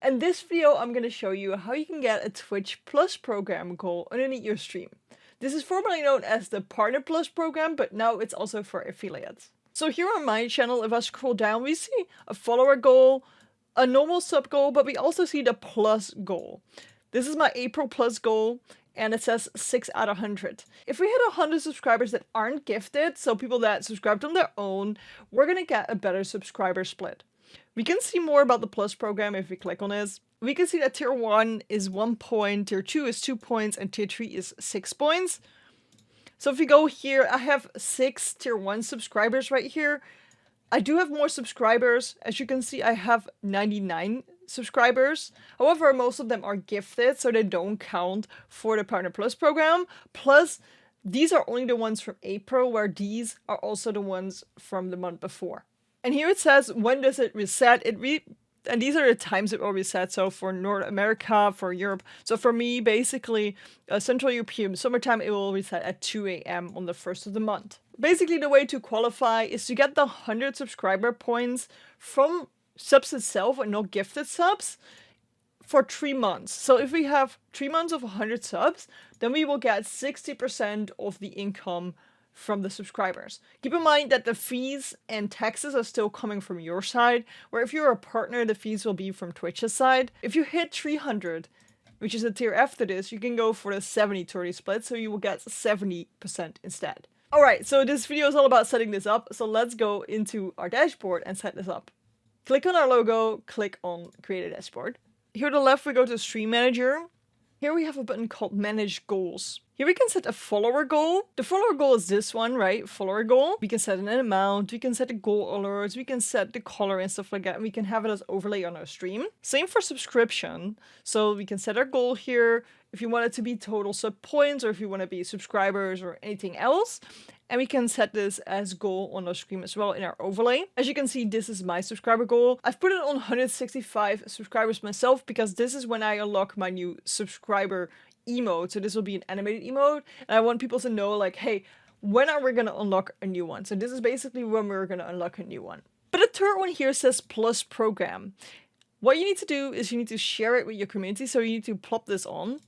In this video, I'm going to show you how you can get a Twitch Plus program goal underneath your stream. This is formerly known as the Partner Plus program, but now it's also for affiliates. So here on my channel, if I scroll down, we see a follower goal, a normal sub goal, but we also see the plus goal. This is my April Plus goal, and it says 6 out of 100. If we hit 100 subscribers that aren't gifted, so people that subscribed on their own, we're going to get a better subscriber split. We can see more about the Plus program if we click on this. We can see that tier 1 is 1 point, tier 2 is 2 points, and tier 3 is 6 points. So if we go here, I have 6 tier 1 subscribers right here. I do have more subscribers. As you can see, I have 99 subscribers. However, most of them are gifted, so they don't count for the Partner Plus program. Plus, these are only the ones from April, where these are also the ones from the month before. And here it says, when does it reset? And these are the times it will reset. So for North America, for Europe. So for me, basically, Central European summertime, it will reset at 2 AM on the 1st of the month. Basically, the way to qualify is to get the 100 subscriber points from subs itself and not gifted subs for 3 months. So if we have 3 months of 100 subs, then we will get 60% of the income from the subscribers. Keep in mind that the fees and taxes are still coming from your side, where if you're a partner, the fees will be from Twitch's side. If you hit 300, which is a tier after this, you can go for the 70-30 split, so you will get 70% instead. Alright, so this video is all about setting this up, so let's go into our dashboard and set this up. Click on our logo, click on Create a Dashboard. Here on the left, we go to Stream Manager. Here we have a button called Manage Goals. Here we can set a follower goal. The follower goal is this one, right? Follower goal. We can set an amount, we can set the goal alerts, we can set the color and stuff like that. And we can have it as overlay on our stream. Same for subscription. So we can set our goal here if you want it to be total sub points or if you want to be subscribers or anything else. And we can set this as goal on our screen as well in our overlay. As you can see, this is my subscriber goal. I've put it on 165 subscribers myself because this is when I unlock my new subscriber emote. So this will be an animated emote. And I want people to know like, hey, when are we going to unlock a new one? So this is basically when we're going to unlock a new one. But the third one here says Plus Program. What you need to do is you need to share it with your community. So you need to plop this on.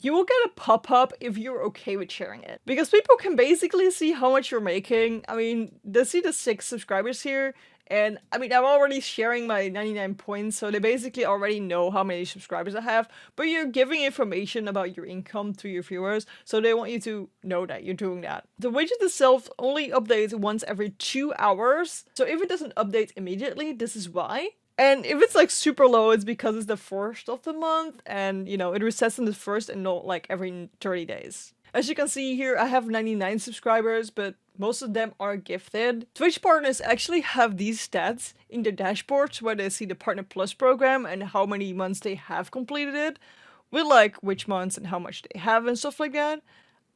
You will get a pop-up if you're okay with sharing it. Because people can basically see how much you're making. I mean, they see the 6 subscribers here. And I mean, I'm already sharing my 99 points. So they basically already know how many subscribers I have. But you're giving information about your income to your viewers. So they want you to know that you're doing that. The widget itself only updates once every 2 hours. So if it doesn't update immediately, this is why. And if it's like super low, it's because it's the 1st of the month and, you know, it resets on the 1st and not like every 30 days. As you can see here, I have 99 subscribers, but most of them are gifted. Twitch partners actually have these stats in their dashboards where they see the Partner Plus program and how many months they have completed it, with like which months and how much they have and stuff like that.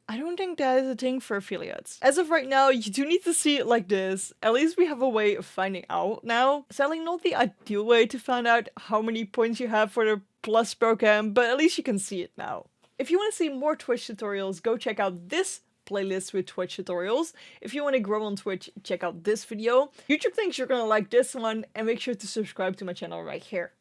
I don't think that is a thing for affiliates. As of right now, you do need to see it like this. At least we have a way of finding out now. Sadly, not the ideal way to find out how many points you have for the Plus program, but at least you can see it now. If you want to see more Twitch tutorials, go check out this playlist with Twitch tutorials. If you want to grow on Twitch, check out this video. YouTube thinks you're gonna like this one, and make sure to subscribe to my channel right here.